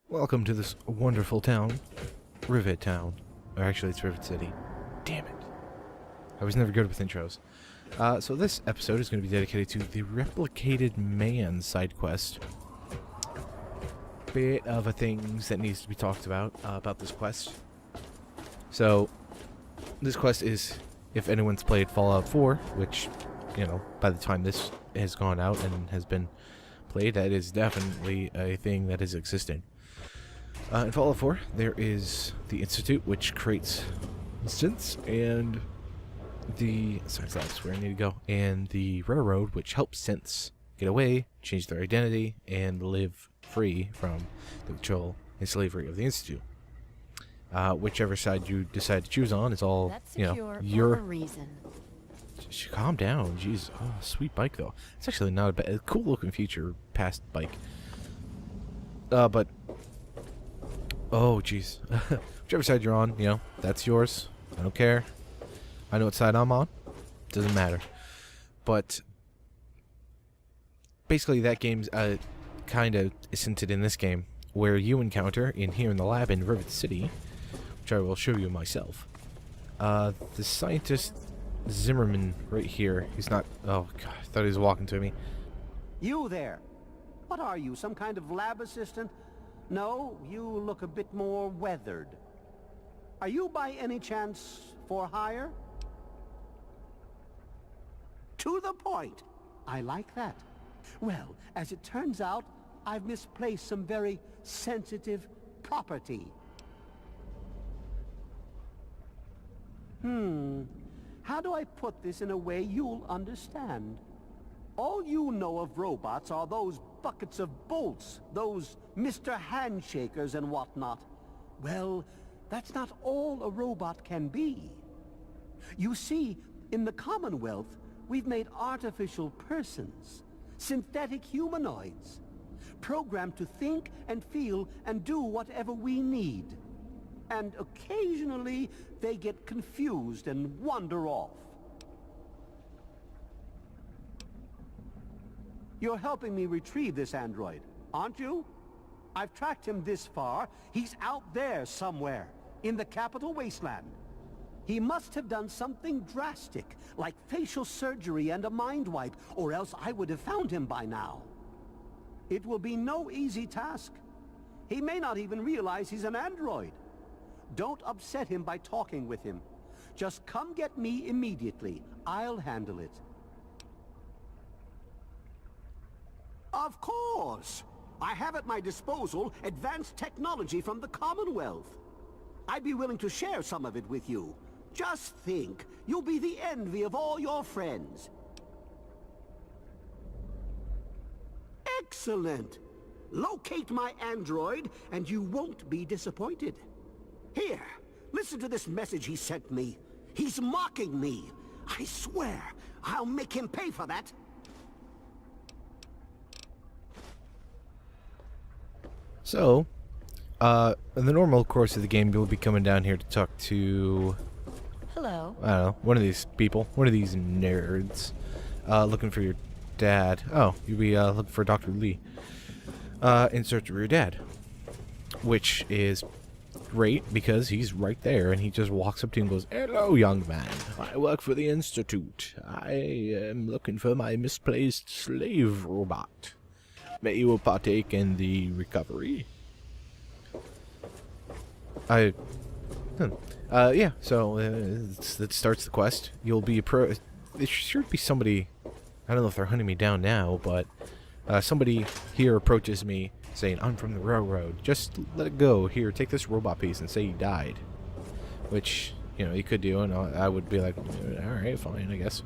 Welcome to this wonderful town, Rivet Town. Or actually, it's Rivet City. Damn it. I was never good with intros. So this episode is going to be dedicated to the Replicated Man side quest. Bit of a things that needs to be talked about this quest. So, this quest is, if anyone's played Fallout 4, which, you know, by the time this has gone out and has been played, that is definitely a thing that is existing. In Fallout 4, there is the Institute, which creates instance, and the... sorry, that's where I need to go. And the Railroad, which helps synths get away, change their identity, and live free from the control and slavery of the Institute. Whichever side you decide to choose on is all, That's you know, secure your... for a reason. Calm down, jeez. Oh, sweet bike, though. It's actually not a bad... a cool-looking feature past bike. But... oh, jeez. Whichever side you're on, you know, that's yours. I don't care. I know what side I'm on. Doesn't matter. But basically, that game's kind of centered in this game, where you encounter here in the lab in Rivet City, which I will show you myself. The scientist Zimmerman right here. He's not. Oh god, I thought he was walking to me. You there. What are you, some kind of lab assistant? No, you look a bit more weathered. Are you by any chance for hire? To the point. I like that. Well, as it turns out, I've misplaced some very sensitive property. How do I put this in a way you'll understand? All you know of robots are those buckets of bolts, those Mr. Handshakers and whatnot. Well, that's not all a robot can be. You see, in the Commonwealth, we've made artificial persons, synthetic humanoids, programmed to think and feel and do whatever we need. And occasionally, they get confused and wander off. You're helping me retrieve this android, aren't you? I've tracked him this far. He's out there somewhere, in the capital wasteland. He must have done something drastic, like facial surgery and a mind wipe, or else I would have found him by now. It will be no easy task. He may not even realize he's an android. Don't upset him by talking with him. Just come get me immediately. I'll handle it. Of course! I have at my disposal advanced technology from the Commonwealth. I'd be willing to share some of it with you. Just think, you'll be the envy of all your friends. Excellent! Locate my android, and you won't be disappointed. Here, listen to this message he sent me. He's mocking me. I swear, I'll make him pay for that. So, in the normal course of the game, you'll be coming down here to talk to... Hello. I don't know, one of these people, one of these nerds, looking for your dad. Oh, you'll be looking for Dr. Lee, in search of your dad, which is great because he's right there, and he just walks up to you and goes, "Hello, young man. I work for the Institute. I am looking for my misplaced slave robot. May you partake in the recovery." Yeah, so that starts the quest. You'll be there should be somebody, I don't know if they're hunting me down now, but somebody here approaches me saying, "I'm from the Railroad. Just let it go. Here, take this robot piece and say you died." Which, you know, you could do, and I would be like, alright, fine, I guess.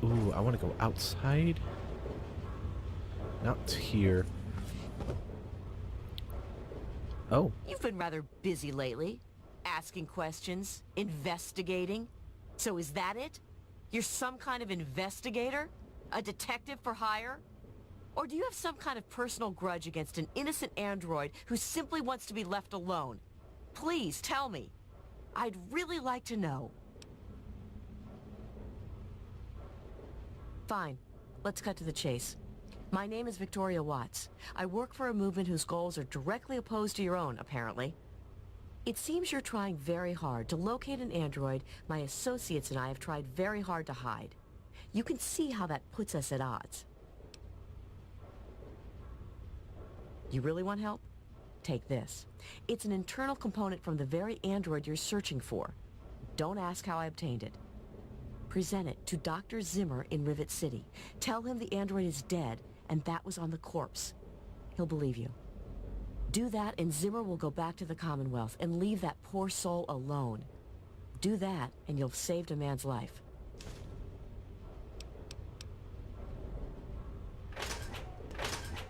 Ooh, I want to go outside. Not here. Oh. You've been rather busy lately. Asking questions, investigating. So is that it? You're some kind of investigator? A detective for hire? Or do you have some kind of personal grudge against an innocent android who simply wants to be left alone? Please tell me. I'd really like to know. Fine. Let's cut to the chase. My name is Victoria Watts. I work for a movement whose goals are directly opposed to your own, apparently. It seems you're trying very hard to locate an android my associates and I have tried very hard to hide. You can see how that puts us at odds. You really want help? Take this. It's an internal component from the very android you're searching for. Don't ask how I obtained it. Present it to Dr. Zimmer in Rivet City. Tell him the android is dead, and that was on the corpse. He'll believe you. Do that, and Zimmer will go back to the Commonwealth and leave that poor soul alone. Do that, and you'll have saved a man's life.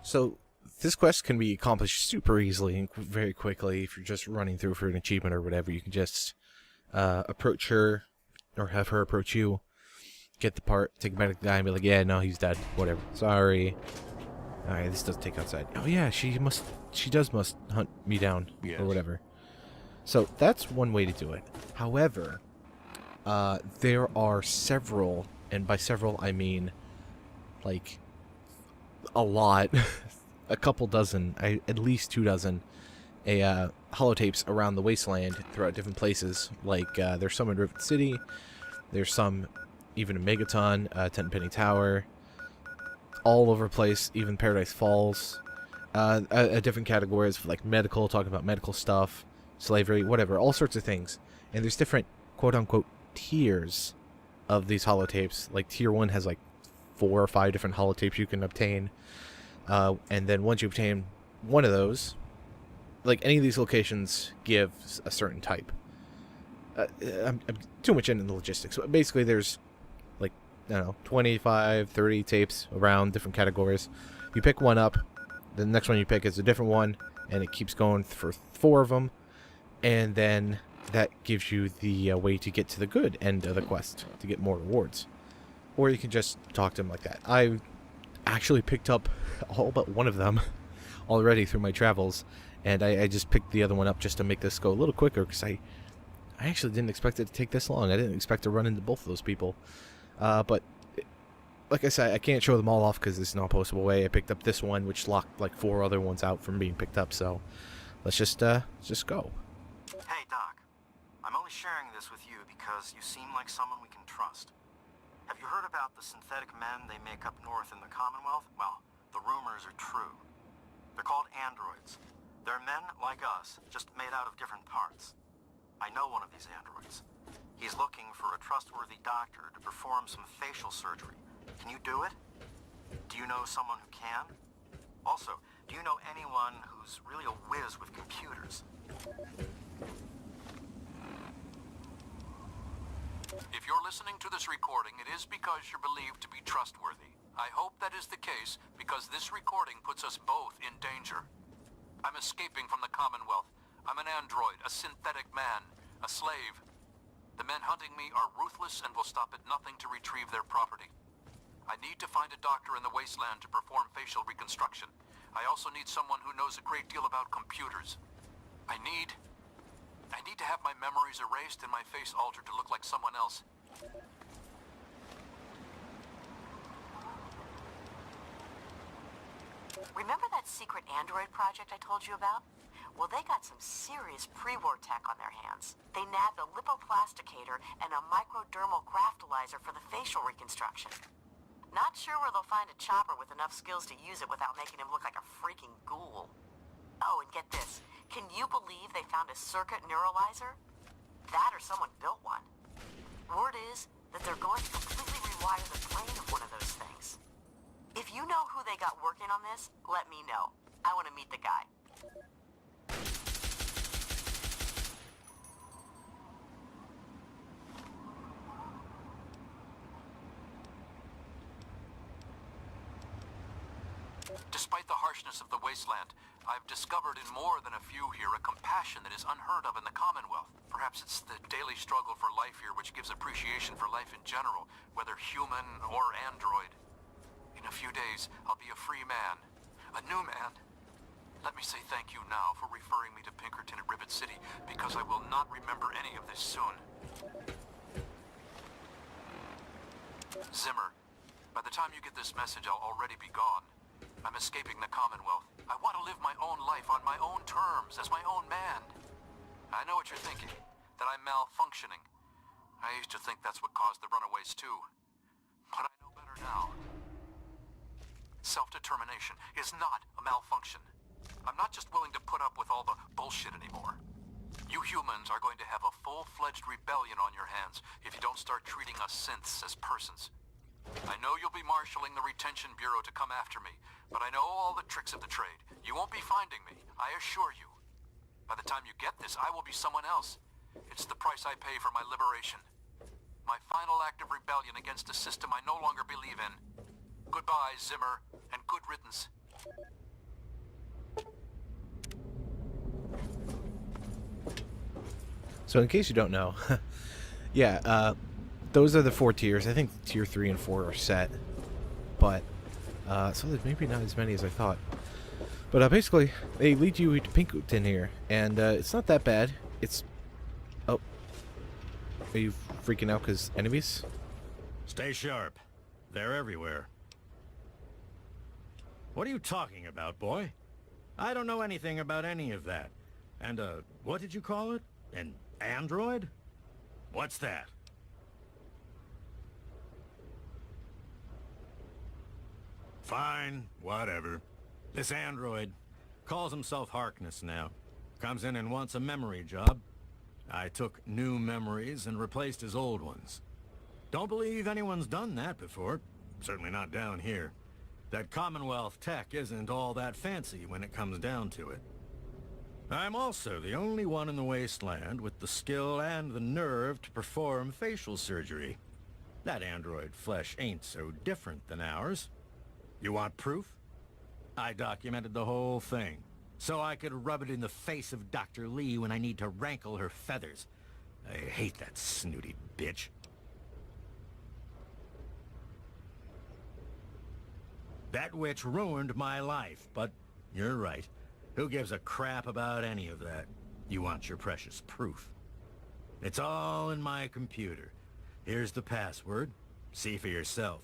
So, this quest can be accomplished super easily and very quickly if you're just running through for an achievement or whatever. You can just approach her, or have her approach you, get the part, take back to the guy and be like, yeah, no, he's dead, whatever, sorry. Alright, this does take outside. Oh yeah, she must hunt me down, Yes. or whatever. So, that's one way to do it. However, there are several, and by several I mean, like, a lot, a couple dozen, at least 2 dozen, holotapes around the wasteland throughout different places. Like, there's some in Rivet City, there's some even in Megaton, Tenpenny Tower, all over the place, even Paradise Falls. Different categories for, like, medical, talking about medical stuff, slavery, whatever, all sorts of things. And there's different, quote-unquote, tiers of these holotapes. Like, tier 1 has, like, 4 or 5 different holotapes you can obtain. And then once you obtain one of those, like, any of these locations give a certain type. I'm too much into the logistics. So basically, there's, like, I don't know, 25, 30 tapes around different categories. You pick one up, the next one you pick is a different one, and it keeps going for 4 of them. And then that gives you the way to get to the good end of the quest, to get more rewards. Or you can just talk to them like that. I actually picked up all but one of them already through my travels, and I just picked the other one up just to make this go a little quicker, because I actually didn't expect it to take this long. I didn't expect to run into both of those people. But, like I said, I can't show them all off because it's not a postable way. I picked up this one, which locked like 4 other ones out from being picked up, so let's just go. Hey, Doc. I'm only sharing this with you because you seem like someone we can trust. Have you heard about the synthetic men they make up north in the Commonwealth? Well, the rumors are true. They're called androids. They're men like us, just made out of different parts. I know one of these androids. He's looking for a trustworthy doctor to perform some facial surgery. Can you do it? Do you know someone who can? Also, do you know anyone who's really a whiz with computers? If you're listening to this recording, it is because you're believed to be trustworthy. I hope that is the case, because this recording puts us both in danger. I'm escaping from the Commonwealth. I'm an android, a synthetic man, a slave. The men hunting me are ruthless and will stop at nothing to retrieve their property. I need to find a doctor in the wasteland to perform facial reconstruction. I also need someone who knows a great deal about computers. I need to have my memories erased and my face altered to look like someone else. Remember that secret android project I told you about? Well, they got some serious pre-war tech on their hands. They nabbed a lipoplasticator and a microdermal graftalizer for the facial reconstruction. Not sure where they'll find a chopper with enough skills to use it without making him look like a freaking ghoul. Oh, and get this. Can you believe they found a circuit neuralizer? That or someone built one. Word is that they're going to completely rewire the brain of one of those things. If you know who they got working on this, let me know. I want to meet the guy. Despite the harshness of the wasteland, I've discovered in more than a few here a compassion that is unheard of in the Commonwealth. Perhaps it's the daily struggle for life here which gives appreciation for life in general, whether human or android. In a few days, I'll be a free man. A new man. Let me say thank you now for referring me to Pinkerton at Rivet City, because I will not remember any of this soon. Zimmer, by the time you get this message, I'll already be gone. I'm escaping the Commonwealth. I want to live my own life on my own terms, as my own man. I know what you're thinking, that I'm malfunctioning. I used to think that's what caused the runaways too. But I know better now. Self-determination is not a malfunction. I'm not just willing to put up with all the bullshit anymore. You humans are going to have a full-fledged rebellion on your hands if you don't start treating us synths as persons. I know you'll be marshaling the Retention Bureau to come after me, but I know all the tricks of the trade. You won't be finding me, I assure you. By the time you get this, I will be someone else. It's the price I pay for my liberation. My final act of rebellion against a system I no longer believe in. Goodbye, Zimmer, and good riddance. So in case you don't know, yeah, those are the 4 tiers. I think tier 3 and 4 are set, but so there's maybe not as many as I thought. But basically, they lead you to Pinkerton here, and it's not that bad. It's... Oh. Are you freaking out because enemies? Stay sharp. They're everywhere. What are you talking about, boy? I don't know anything about any of that. And, what did you call it? An android? What's that? Fine, whatever. This android calls himself Harkness now. Comes in and wants a memory job. I took new memories and replaced his old ones. Don't believe anyone's done that before. Certainly not down here. That Commonwealth tech isn't all that fancy when it comes down to it. I'm also the only one in the wasteland with the skill and the nerve to perform facial surgery. That android flesh ain't so different than ours. You want proof? I documented the whole thing, so I could rub it in the face of Dr. Lee when I need to rankle her feathers. I hate that snooty bitch. That witch ruined my life, but you're right. Who gives a crap about any of that? You want your precious proof. It's all in my computer. Here's the password. See for yourself.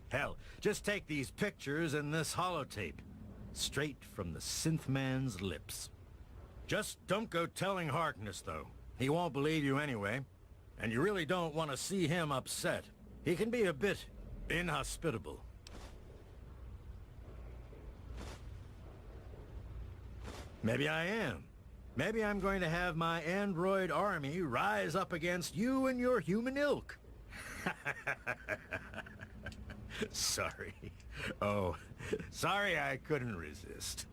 Hell, just take these pictures and this holotape. Straight from the Synthman's lips. Just don't go telling Harkness, though. He won't believe you anyway. And you really don't want to see him upset. He can be a bit inhospitable. Maybe I am. Maybe I'm going to have my android army rise up against you and your human ilk. Sorry. Oh, sorry I couldn't resist.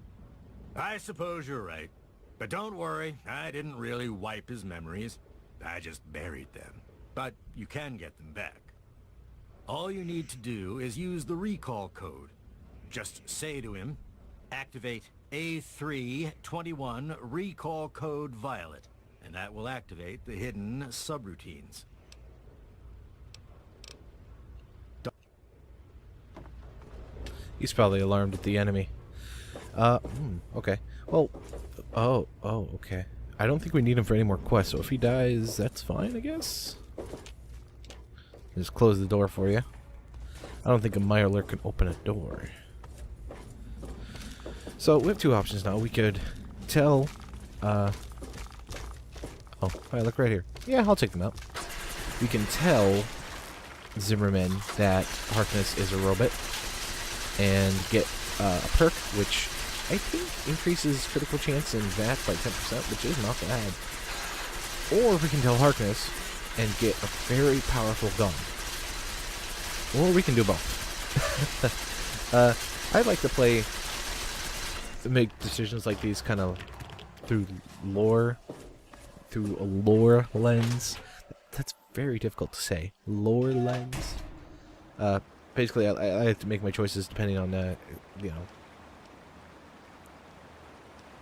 I suppose you're right. But don't worry, I didn't really wipe his memories. I just buried them. But you can get them back. All you need to do is use the recall code. Just say to him, activate A321 recall code Violet, and that will activate the hidden subroutines. He's probably alarmed at the enemy. Okay. Well, okay. I don't think we need him for any more quests, so if he dies, that's fine, I guess? Just close the door for you. I don't think a Mirelurk can open a door. So, we have 2 options now. We could tell, oh, hi, look right here. Yeah, I'll take them out. We can tell Zimmerman that Harkness is a robot and get a perk, which I think increases critical chance in VAT by 10%, which is not bad. Or we can tell Harkness and get a very powerful gun. Or we can do both. I like to make decisions like these kind of through a lore lens. That's very difficult to say. Lore lens. Basically, I have to make my choices depending on, you know,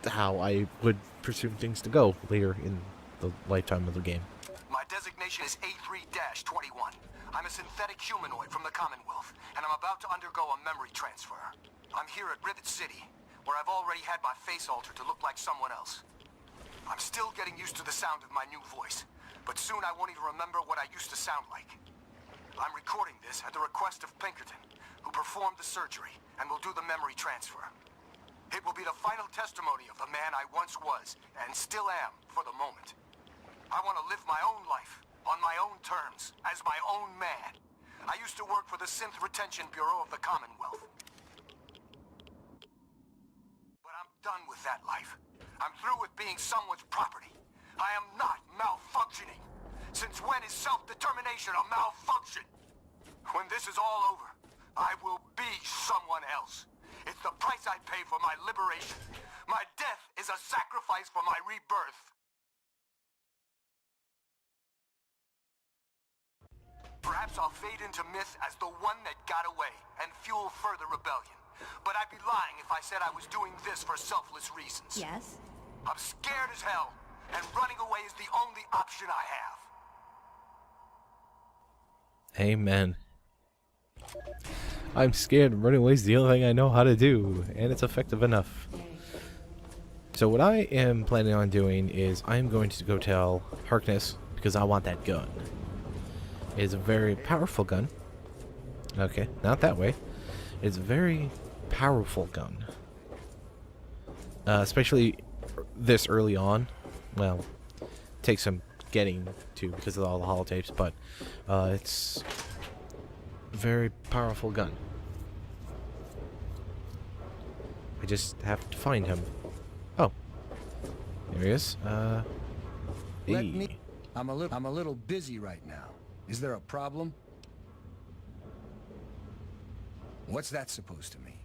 how I would presume things to go later in the lifetime of the game. My designation is A3-21. I'm a synthetic humanoid from the Commonwealth, and I'm about to undergo a memory transfer. I'm here at Rivet City, where I've already had my face altered to look like someone else. I'm still getting used to the sound of my new voice, but soon I won't even remember what I used to sound like. I'm recording this at the request of Pinkerton, who performed the surgery, and we'll do the memory transfer. It will be the final testimony of the man I once was, and still am, for the moment. I want to live my own life, on my own terms, as my own man. I used to work for the Synth Retention Bureau of the Commonwealth. But I'm done with that life. I'm through with being someone's property. I am not malfunctioning. Since when is self-determination a malfunction? When this is all over, I will be someone else. It's the price I pay for my liberation. My death is a sacrifice for my rebirth. Perhaps I'll fade into myth as the one that got away and fuel further rebellion. But I'd be lying if I said I was doing this for selfless reasons. Yes? I'm scared as hell, and running away is the only option I have. Amen. I'm scared and running away is the only thing I know how to do, and it's effective enough. So what I am planning on doing is I'm going to go tell Harkness, because I want that gun. It is a very powerful gun. Okay, not that way. It's a very powerful gun. Especially this early on. Well, takes some getting to because of all the holotapes, but it's a very powerful gun. I just have to find him. Oh, there he is. Let me. I'm a little busy right now. Is there a problem? What's that supposed to mean?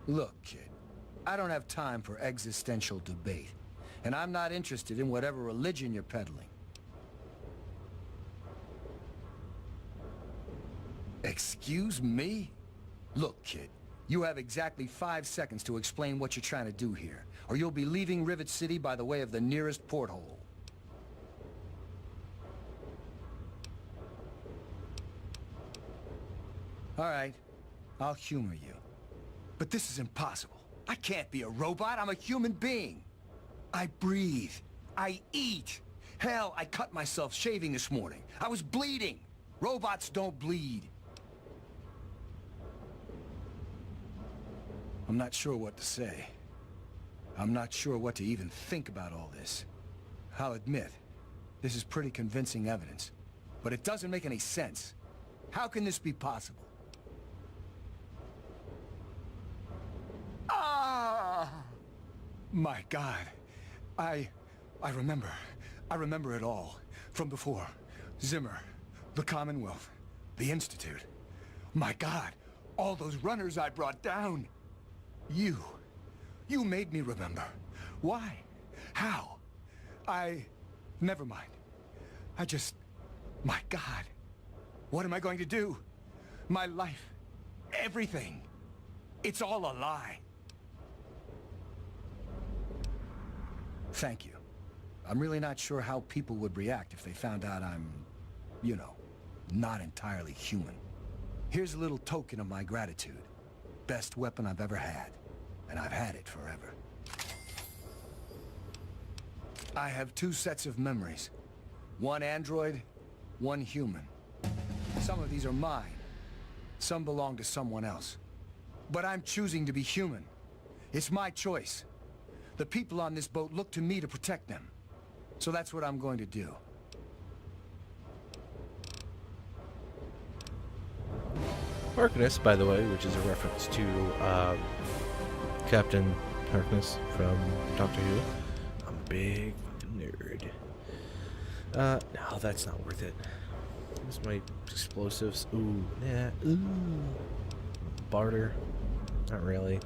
Look, kid, I don't have time for existential debate, and I'm not interested in whatever religion you're peddling. Excuse me? Look, kid, you have exactly 5 seconds to explain what you're trying to do here, or you'll be leaving Rivet City by the way of the nearest porthole. All right, I'll humor you. But this is impossible. I can't be a robot. I'm a human being. I breathe. I eat. Hell, I cut myself shaving this morning. I was bleeding. Robots don't bleed. I'm not sure what to say. I'm not sure what to even think about all this. I'll admit, this is pretty convincing evidence. But it doesn't make any sense. How can this be possible? Ah! My God. I remember. I remember it all. From before. Zimmer. The Commonwealth. The Institute. My God. All those runners I brought down. You made me remember. Why? How? Never mind. My God. What am I going to do? My life. Everything. It's all a lie. Thank you. I'm really not sure how people would react if they found out I'm, you know, not entirely human. Here's a little token of my gratitude. Best weapon I've ever had. And I've had it forever. I have 2 sets of memories. One android, one human. Some of these are mine. Some belong to someone else. But I'm choosing to be human. It's my choice. The people on this boat look to me to protect them. So that's what I'm going to do. Harkness, by the way, which is a reference to Captain Harkness from Doctor Who. I'm a big fucking nerd. No, that's not worth it. Where's my explosives? Ooh, nah, ooh. Barter. Not really.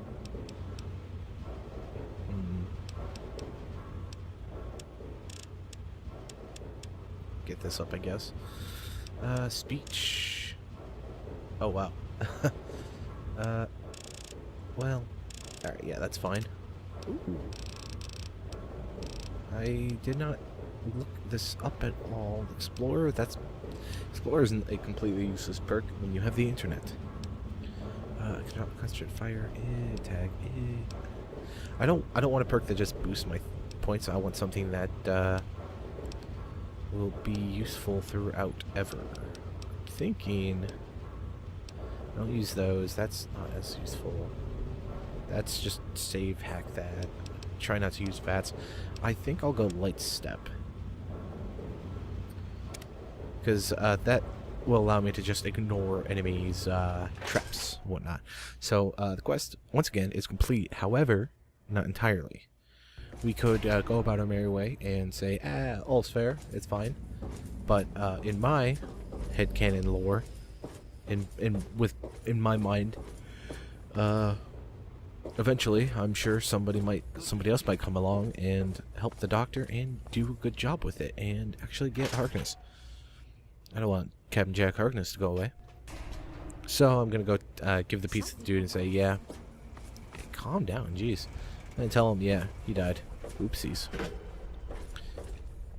Get this up, I guess. Speech. Oh, wow. Well, alright, yeah, that's fine. Ooh. I did not look this up at all. Explorer, Explorer isn't a completely useless perk when you have the internet. Cannot concentrate fire, tag, I don't want a perk that just boosts my points. I want something that, will be useful throughout ever. Thinking Don't use those. That's not as useful. That's just save hack that. Try not to use VATS. I think I'll go light step. Because that will allow me to just ignore enemies' traps and whatnot. So the quest, once again, is complete. However, not entirely. We could go about our merry way and say, all's fair, it's fine. But in my headcanon lore, in my mind, eventually, I'm sure somebody else might come along and help the doctor and do a good job with it and actually get Harkness. I don't want Captain Jack Harkness to go away. So I'm gonna go give the piece to the dude and say, yeah, hey, calm down, jeez. And tell him, yeah, he died. Oopsies.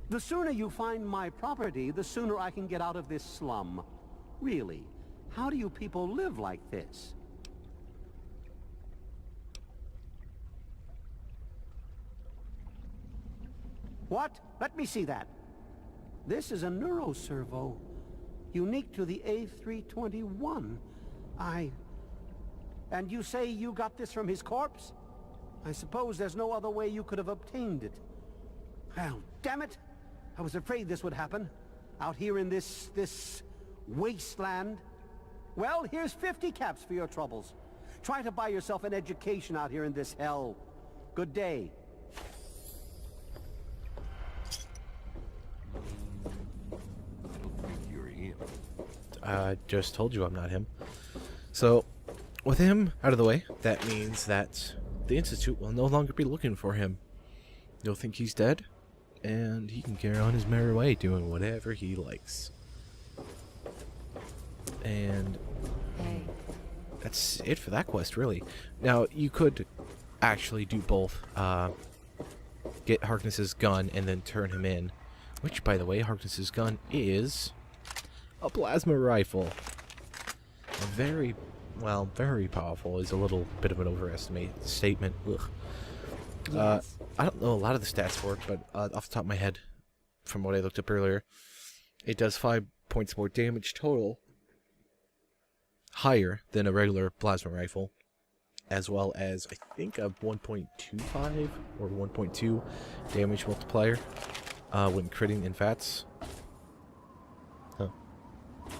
The sooner you find my property, the sooner I can get out of this slum. Really, how do you people live like this? What? Let me see that. This is a neuroservo, unique to the A321. And you say you got this from his corpse? I suppose there's no other way you could have obtained it. Well, damn it! I was afraid this would happen. Out here in this wasteland. Well, here's 50 caps for your troubles. Try to buy yourself an education out here in this hell. Good day. I just told you I'm not him. So, with him out of the way, that means that the Institute will no longer be looking for him. They'll think he's dead, and he can carry on his merry way doing whatever he likes. And that's it for that quest, really. Now, you could actually do both. Get Harkness's gun and then turn him in. Which, by the way, Harkness's gun is a plasma rifle. Very powerful is a little bit of an overestimated statement. Ugh. Yes. I don't know a lot of the stats for it, but off the top of my head, from what I looked up earlier, it does 5 points more damage total, higher than a regular plasma rifle, as well as, I think, a 1.25 or 1.2 damage multiplier when critting in VATS. Huh.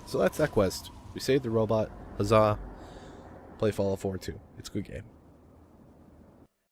So that's that quest. We saved the robot. Huzzah. Play Fallout 4 too. It's a good game.